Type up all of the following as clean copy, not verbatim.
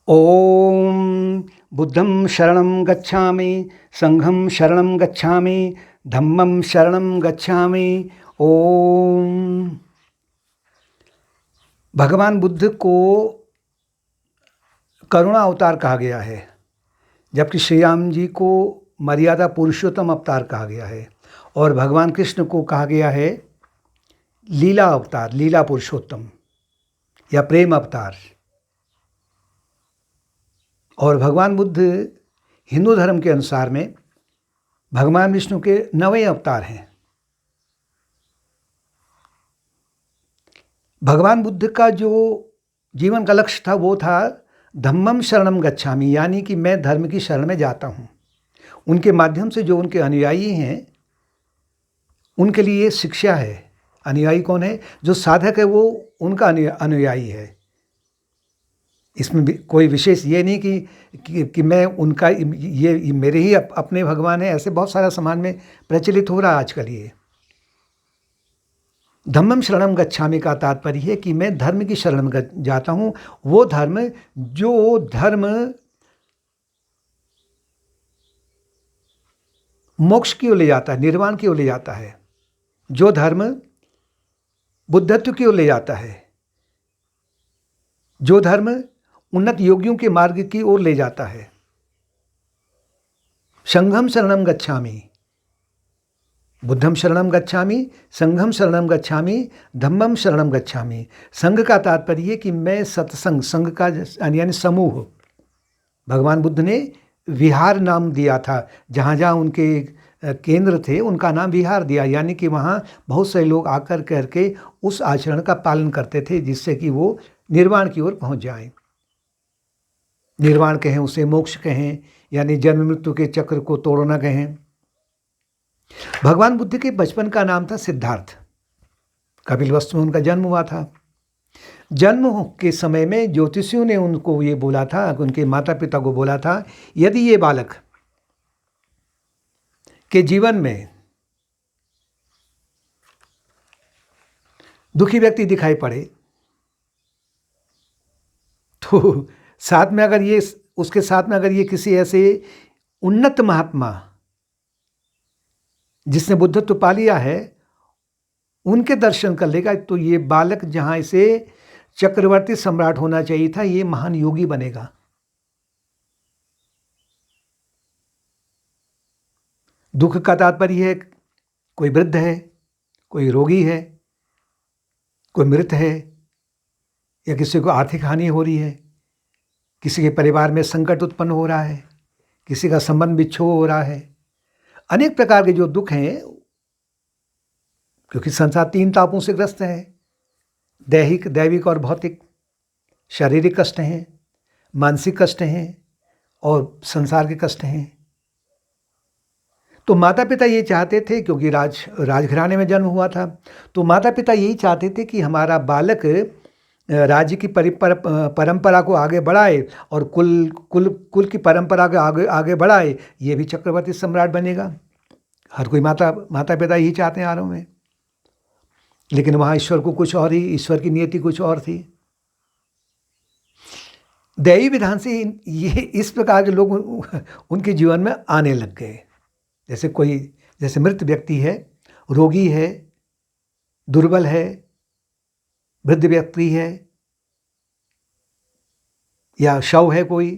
ओम बुद्धं शरणं गच्छामि, संघं शरणं गच्छामि, धम्मं शरणं गच्छामि। ओम। भगवान बुद्ध को करुणा अवतार कहा गया है, जबकि श्री राम जी को मर्यादा पुरुषोत्तम अवतार कहा गया है, और भगवान कृष्ण को कहा गया है लीला अवतार, लीला पुरुषोत्तम या प्रेम अवतार। और भगवान बुद्ध हिंदू धर्म के अनुसार में भगवान विष्णु के 9वें अवतार हैं। भगवान बुद्ध का जो जीवन का लक्ष्य था वो था धम्मम शरणम गच्छामि, यानी कि मैं धर्म की शरण में जाता हूँ। उनके माध्यम से जो उनके अनुयायी हैं उनके लिए ये शिक्षा है। अनुयायी कौन है? जो साधक है वो उनका अनुयायी है। इसमें भी कोई विशेष ये नहीं कि मैं उनका, ये मेरे ही अपने भगवान है, ऐसे बहुत सारा समाज में प्रचलित हो रहा है आजकल। ये धम्मम शरणम गच्छामि का तात्पर्य है कि मैं धर्म की शरण में जाता हूँ। वो धर्म जो धर्म मोक्ष की ओर ले जाता है, निर्वाण की ओर ले जाता है, जो धर्म बुद्धत्व की ओर ले जाता है, जो धर्म उन्नत योगियों के मार्ग की ओर ले जाता है। संघम शरणम गच्छामि, बुद्धम शरणम गच्छामि, संघम शरणम गच्छामि, धम्मम शरणम गच्छामि। संघ का तात्पर्य है कि मैं सत्संग, संघ का यानी समूह। भगवान बुद्ध ने विहार नाम दिया था, जहाँ जहाँ उनके केंद्र थे उनका नाम विहार दिया, यानी कि वहाँ बहुत से लोग आकर करके उस आचरण का पालन करते थे जिससे कि वो निर्वाण की ओर पहुँच जाएं। निर्वाण कहें, उसे मोक्ष कहें, यानी जन्म मृत्यु के चक्र को तोड़ना कहें। भगवान बुद्ध के बचपन का नाम था सिद्धार्थ। कपिलवस्तु में उनका जन्म हुआ था। जन्म के समय में ज्योतिषियों ने उनको ये बोला था, उनके माता पिता को बोला था, यदि ये बालक के जीवन में दुखी व्यक्ति दिखाई पड़े तो साथ में अगर ये, उसके साथ में अगर ये किसी ऐसे उन्नत महात्मा जिसने बुद्धत्व पा लिया है उनके दर्शन कर लेगा, तो ये बालक, जहां इसे चक्रवर्ती सम्राट होना चाहिए था, ये महान योगी बनेगा। दुख का तात्पर्य है कोई वृद्ध है, कोई रोगी है, कोई मृत है, या किसी को आर्थिक हानि हो रही है, किसी के परिवार में संकट उत्पन्न हो रहा है, किसी का संबंध बिच्छो हो रहा है। अनेक प्रकार के जो दुख हैं, क्योंकि संसार 3 तापों से ग्रस्त है, दैहिक, दैविक और भौतिक। शारीरिक कष्ट हैं, मानसिक कष्ट हैं और संसार के कष्ट हैं। तो माता पिता ये चाहते थे, क्योंकि राजघराने में जन्म हुआ था, तो माता पिता यही चाहते थे कि हमारा बालक राज्य की परंपरा को आगे बढ़ाए और कुल की परंपरा को आगे बढ़ाए, ये भी चक्रवर्ती सम्राट बनेगा। हर कोई माता पिता यही चाहते हैं आरों में। लेकिन वहाँ ईश्वर को कुछ और ही, ईश्वर की नियति कुछ और थी। दैवी विधान से ये इस प्रकार के लोग उनके जीवन में आने लग गए। जैसे मृत व्यक्ति है, रोगी है, दुर्बल है, वृद्ध व्यक्ति है, या शव है कोई,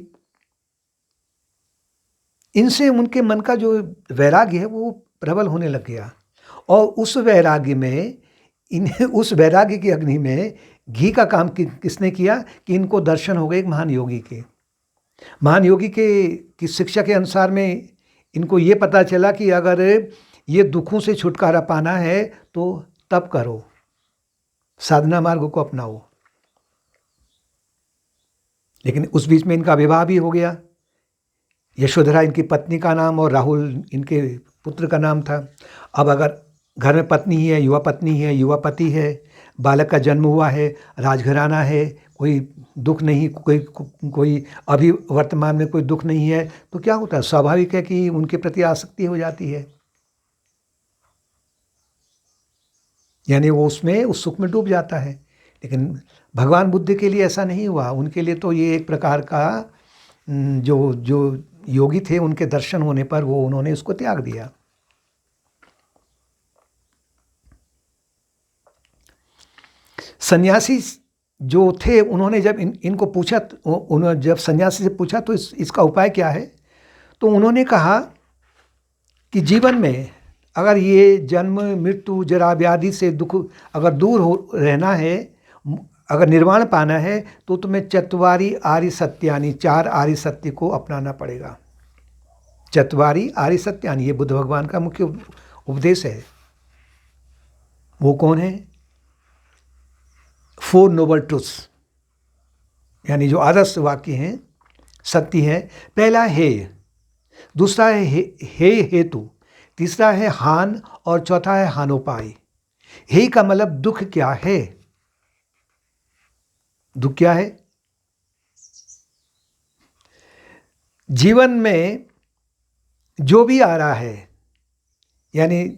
इनसे उनके मन का जो वैराग्य है वो प्रबल होने लग गया। और उस वैराग्य में उस वैराग्य की अग्नि में घी का काम किसने किया कि इनको दर्शन हो गए एक महान योगी के। महान योगी की शिक्षा के अनुसार में इनको ये पता चला कि अगर ये दुखों से छुटकारा पाना है तो तप करो, साधना मार्ग को अपनाओ। लेकिन उस बीच में इनका विवाह भी हो गया। यशोधरा इनकी पत्नी का नाम और राहुल इनके पुत्र का नाम था। अब अगर घर में पत्नी ही है, युवा पति है, बालक का जन्म हुआ है, राजघराना है, कोई दुख नहीं, कोई अभी वर्तमान में कोई दुख नहीं है, तो क्या होता है? स्वाभाविक है कि उनके प्रति आसक्ति हो जाती है, यानी वो उसमें, उस सुख में डूब जाता है। लेकिन भगवान बुद्ध के लिए ऐसा नहीं हुआ। उनके लिए तो ये एक प्रकार का जो जो योगी थे, उनके दर्शन होने पर वो उन्होंने उसको त्याग दिया। सन्यासी जो थे, उन्होंने जब इनको पूछा, उन्होंने जब सन्यासी से पूछा तो इसका उपाय क्या है, तो उन्होंने कहा कि जीवन में अगर ये जन्म मृत्यु जरा व्याधि से दुख अगर दूर हो रहना है, अगर निर्वाण पाना है, तो तुम्हें चत्वारी आर्य सत्यानि, 4 आर्य सत्य को अपनाना पड़ेगा। चत्वारी आर्य सत्यानि, ये बुद्ध भगवान का मुख्य उपदेश है। वो कौन है? 4 नोबल ट्रुथ्स, यानी जो आदर्श वाक्य हैं, सत्य है। पहला हेय, दूसरा है हेय हेतु, तीसरा है हान और चौथा है हानोपाय। हेय का मतलब दुख क्या है? दुख क्या है? जीवन में जो भी आ रहा है, यानी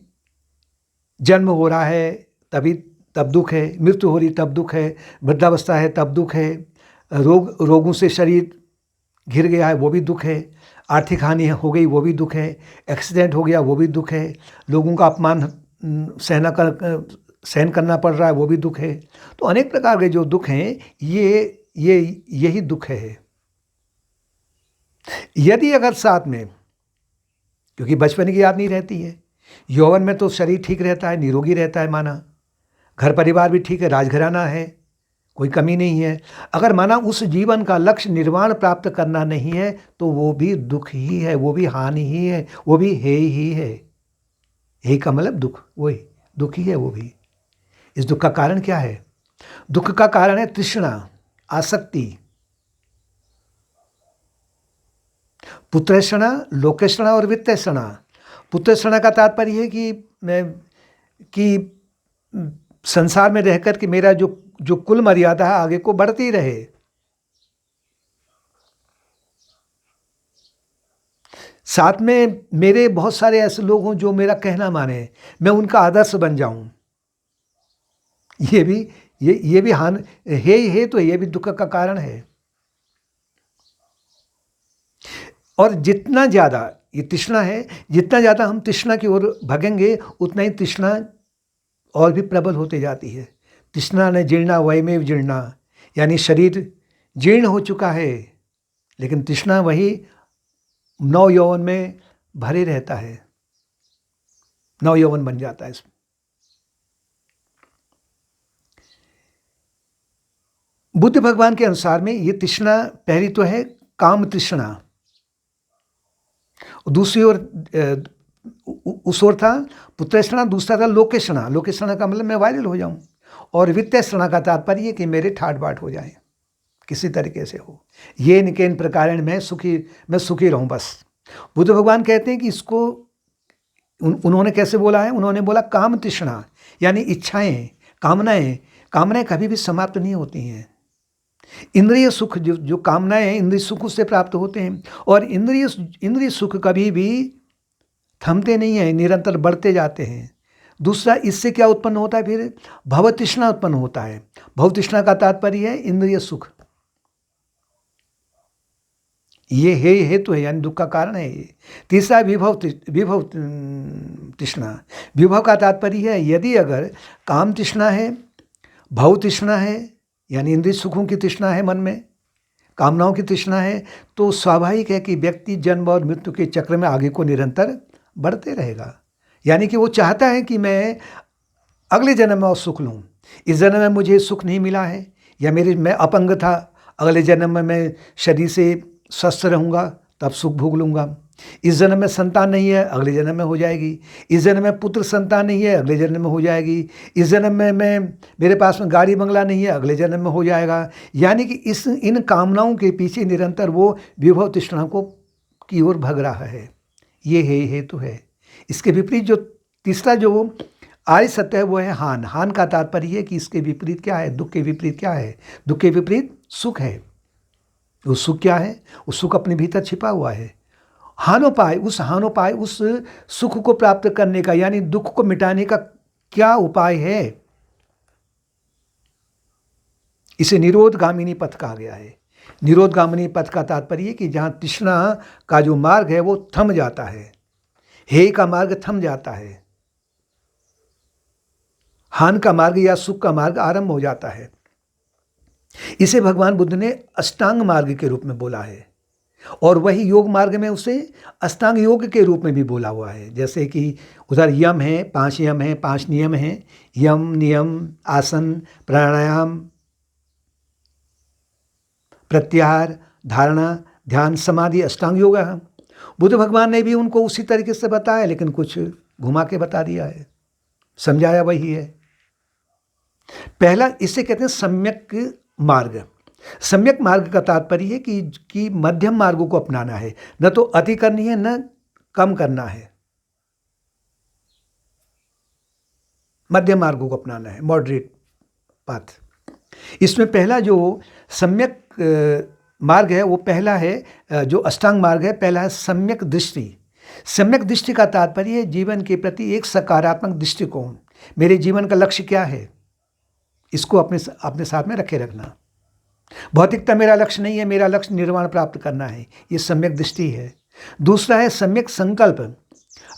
जन्म हो रहा है तब दुख है, मृत्यु हो रही तब दुख है, वृद्धावस्था है तब दुख है, रोगों से शरीर घिर गया है वो भी दुख है, आर्थिक हानि हो गई वो भी दुख है, एक्सीडेंट हो गया वो भी दुख है, लोगों का अपमान सहन करना पड़ रहा है वो भी दुख है। तो अनेक प्रकार के जो दुख हैं, यही दुख है। यदि अगर साथ में, क्योंकि बचपन की याद नहीं रहती है, यौवन में तो शरीर ठीक रहता है, निरोगी रहता है, माना घर परिवार भी ठीक है, राजघराना है, कोई कमी नहीं है, अगर माना उस जीवन का लक्ष्य निर्वाण प्राप्त करना नहीं है, तो वो भी दुख ही है, वो भी हानि ही है, वो भी है ही है। हे का मतलब दुख, वही दुख ही है वो भी। इस दुख का कारण क्या है? दुख का कारण है तृष्णा, आसक्ति, पुत्रेषणा, लोकेषणा और वित्तेषणा। पुत्रेषणा का तात्पर्य है कि संसार में रहकर कि मेरा जो कुल मर्यादा है आगे को बढ़ती रहे। साथ में मेरे बहुत सारे ऐसे लोग हों जो मेरा कहना माने, मैं उनका आदर्श बन जाऊं। ये भी हान है, तो ये भी दुख का कारण है। और जितना ज़्यादा ये तृष्णा है, जितना ज़्यादा हम तृष्णा की ओर भगेंगे, उतना ही तृष्णा और भी प्रबल होती जाती है। तृष्णा ने जीर्णा वयमेव जीर्णा, यानी शरीर जीर्ण हो चुका है, लेकिन तृष्णा वही नव यौवन में भरे रहता है, नव यौवन बन जाता है इसमें। बुद्ध भगवान के अनुसार में ये तृष्णा पहली तो है काम तृष्णा, दूसरी ओर उस ओर था पुत्रेषणा, दूसरा था लोकेषणा। लोकेषणा का मतलब मैं वायरल हो जाऊं, और वित्तेषणा का तात्पर्य कि मेरे ठाट बाट हो जाए, किसी तरीके से हो। ये निकेन प्रकारेण मैं सुखी रहूं बस। बुद्ध भगवान कहते हैं कि इसको उन्होंने कैसे बोला है? उन्होंने बोला काम तृष्णा, यानी इच्छाएं, कामनाएं कभी भी समाप्त नहीं होती हैं। इंद्रिय सुख जो कामनाएं हैं, इंद्रिय सुख उससे प्राप्त होते हैं, और इंद्रिय सुख कभी भी थमते नहीं हैं, निरंतर बढ़ते जाते हैं। दूसरा, इससे क्या उत्पन्न होता है? फिर भवतृष्णा उत्पन्न होता है। भवतृष्णा का तात्पर्य है इंद्रिय सुख। ये हेतु है, यानी दुख का कारण है ये। तीसरा विभव तृष्णा। विभव का तात्पर्य है यदि अगर काम तृष्णा है, भव तृष्णा है, यानी इंद्रिय सुखों की तृष्णा है, मन में कामनाओं की तृष्णा है, तो स्वाभाविक है कि व्यक्ति जन्म और मृत्यु के चक्र में आगे को निरंतर बढ़ते रहेगा। यानी कि वो चाहता है कि मैं अगले जन्म में और सुख लूँ। इस जन्म में मुझे सुख नहीं मिला है, या मैं अपंग था, अगले जन्म में मैं शरीर से स्वस्थ रहूँगा, तब सुख भोग लूँगा। इस जन्म में संतान नहीं है, अगले जन्म में हो जाएगी। इस जन्म में पुत्र संतान नहीं है, अगले जन्म में हो जाएगी। इस जन्म में मेरे पास में गाड़ी बंगला नहीं है, अगले जन्म में हो जाएगा। यानी कि इन कामनाओं के पीछे निरंतर वो विभव तृष्णा की ओर भग रहा है। ये हेतु है। इसके विपरीत जो तीसरा जो आर्य सत्य है वो है हान। हान का तात्पर्य है कि इसके विपरीत क्या है? दुख के विपरीत क्या है? दुख के विपरीत सुख है। वो सुख क्या है? वो सुख अपने भीतर छिपा हुआ है। हानोपाय, उस सुख को प्राप्त करने का, यानी दुख को मिटाने का क्या उपाय है? इसे निरोधगामिनी पथ कहा गया है। निरोधगामिनी पथ का तात्पर्य है कि जहाँ तृष्णा का जो मार्ग है वो थम जाता है, हे का मार्ग थम जाता है, हान का मार्ग या सुख का मार्ग आरंभ हो जाता है। इसे भगवान बुद्ध ने अष्टांग मार्ग के रूप में बोला है, और वही योग मार्ग में उसे अष्टांग योग के रूप में भी बोला हुआ है। जैसे कि उधर यम है, 5 यम है, 5 नियम हैं, यम, नियम, आसन, प्राणायाम, प्रत्याहार, धारणा, ध्यान, समाधि, अष्टांग योग है। बुद्ध भगवान ने भी उनको उसी तरीके से बताया, लेकिन कुछ घुमा के बता दिया है, समझाया वही है। पहला इसे कहते हैं सम्यक मार्ग। सम्यक मार्ग का तात्पर्य है कि मध्यम मार्गों को अपनाना है, न तो अति करनी है न कम करना है, मध्यम मार्गों को अपनाना है, मॉडरेट पाथ। इसमें पहला जो सम्यक मार्ग है वो पहला है, जो अष्टांग मार्ग है पहला है सम्यक दृष्टि। सम्यक दृष्टि का तात्पर्य है जीवन के प्रति एक सकारात्मक दृष्टिकोण। मेरे जीवन का लक्ष्य क्या है, इसको अपने साथ में रखे रखना। भौतिकता मेरा लक्ष्य नहीं है, मेरा लक्ष्य निर्वाण प्राप्त करना है, ये सम्यक दृष्टि है। दूसरा है सम्यक संकल्प।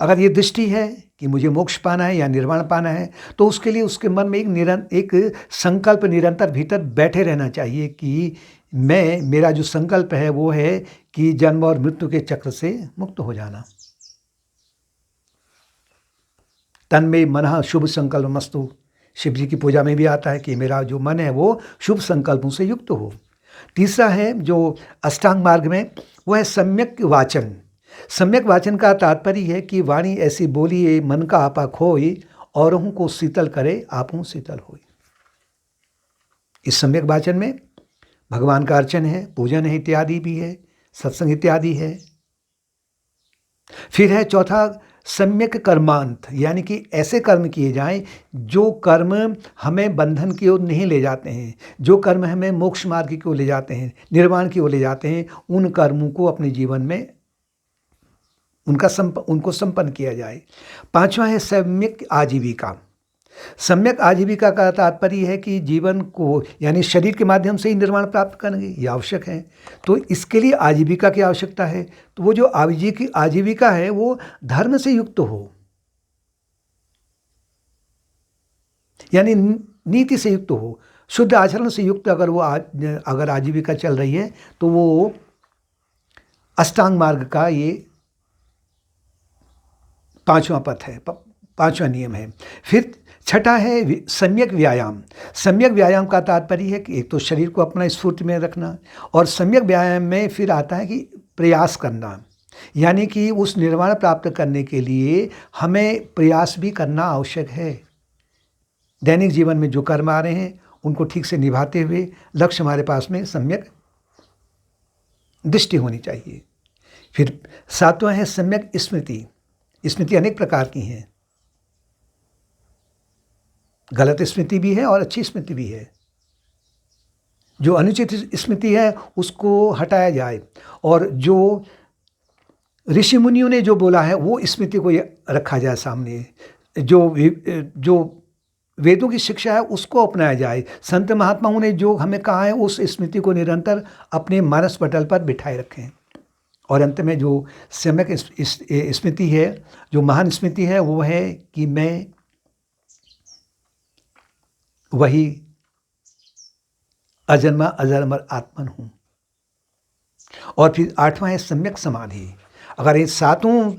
अगर ये दृष्टि है कि मुझे मोक्ष पाना है या निर्वाण पाना है, तो उसके लिए उसके मन में एक संकल्प निरंतर भीतर बैठे रहना चाहिए कि मेरा जो संकल्प है वो है कि जन्म और मृत्यु के चक्र से मुक्त हो जाना। तन में मनः शुभ संकल्प मस्तु, शिव जी की पूजा में भी आता है कि मेरा जो मन है वो शुभ संकल्पों से युक्त हो। तीसरा है जो अष्टांग मार्ग में, वो है सम्यक वाचन। सम्यक वाचन का तात्पर्य है कि वाणी ऐसी बोलिए मन का आपा खोई, औरों को शीतल करे आपों शीतल होई। इस सम्यक वाचन में भगवान का अर्चन है, पूजन है, इत्यादि भी है, सत्संग इत्यादि है। फिर है चौथा सम्यक कर्मांत, यानी कि ऐसे कर्म किए जाएं जो कर्म हमें बंधन की ओर नहीं ले जाते हैं, जो कर्म हमें मोक्ष मार्ग की ओर ले जाते हैं, निर्वाण की ओर ले जाते हैं, उन कर्मों को अपने जीवन में उनको संपन्न किया जाए। पांचवा है सम्यक आजीविका। सम्यक आजीविका का तात्पर्य है कि जीवन को यानी शरीर के माध्यम से ही निर्वाण प्राप्त करना ये आवश्यक है, तो इसके लिए आजीविका की आवश्यकता है। तो वो जो आजीविका है वो धर्म से युक्त हो, यानी नीति से युक्त हो, शुद्ध आचरण से युक्त अगर आजीविका चल रही है तो वो अष्टांग मार्ग का ये पांचवा पथ है, पांचवा नियम है। फिर छठा है सम्यक व्यायाम। सम्यक व्यायाम का तात्पर्य है कि एक तो शरीर को अपना स्फूर्ति में रखना, और सम्यक व्यायाम में फिर आता है कि प्रयास करना, यानी कि उस निर्वाण प्राप्त करने के लिए हमें प्रयास भी करना आवश्यक है। दैनिक जीवन में जो कर्म आ रहे हैं उनको ठीक से निभाते हुए लक्ष्य हमारे पास में सम्यक दृष्टि होनी चाहिए। फिर सातवां है सम्यक स्मृति। स्मृति अनेक प्रकार की हैं, गलत स्मृति भी है और अच्छी स्मृति भी है। जो अनुचित स्मृति है उसको हटाया जाए, और जो ऋषि मुनियों ने जो बोला है वो स्मृति को रखा जाए सामने। जो वेदों की शिक्षा है उसको अपनाया जाए। संत महात्माओं ने जो हमें कहा है उस स्मृति को निरंतर अपने मानस पटल पर बिठाए रखें। और अंत में जो सम्यक स्मृति है, जो महान स्मृति है, वो है कि मैं वही अजन्मा अजरमर आत्मन हूँ। और फिर आठवां है सम्यक समाधि। अगर ये सातों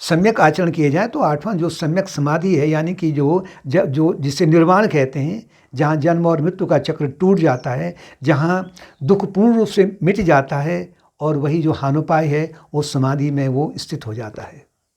सम्यक आचरण किए जाए तो आठवां जो सम्यक समाधि है, यानी कि जो जिसे निर्वाण कहते हैं, जहाँ जन्म और मृत्यु का चक्र टूट जाता है, जहाँ दुख पूर्ण रूप से मिट जाता है, और वही जो हानोपाय है वो समाधि में वो स्थित हो जाता है।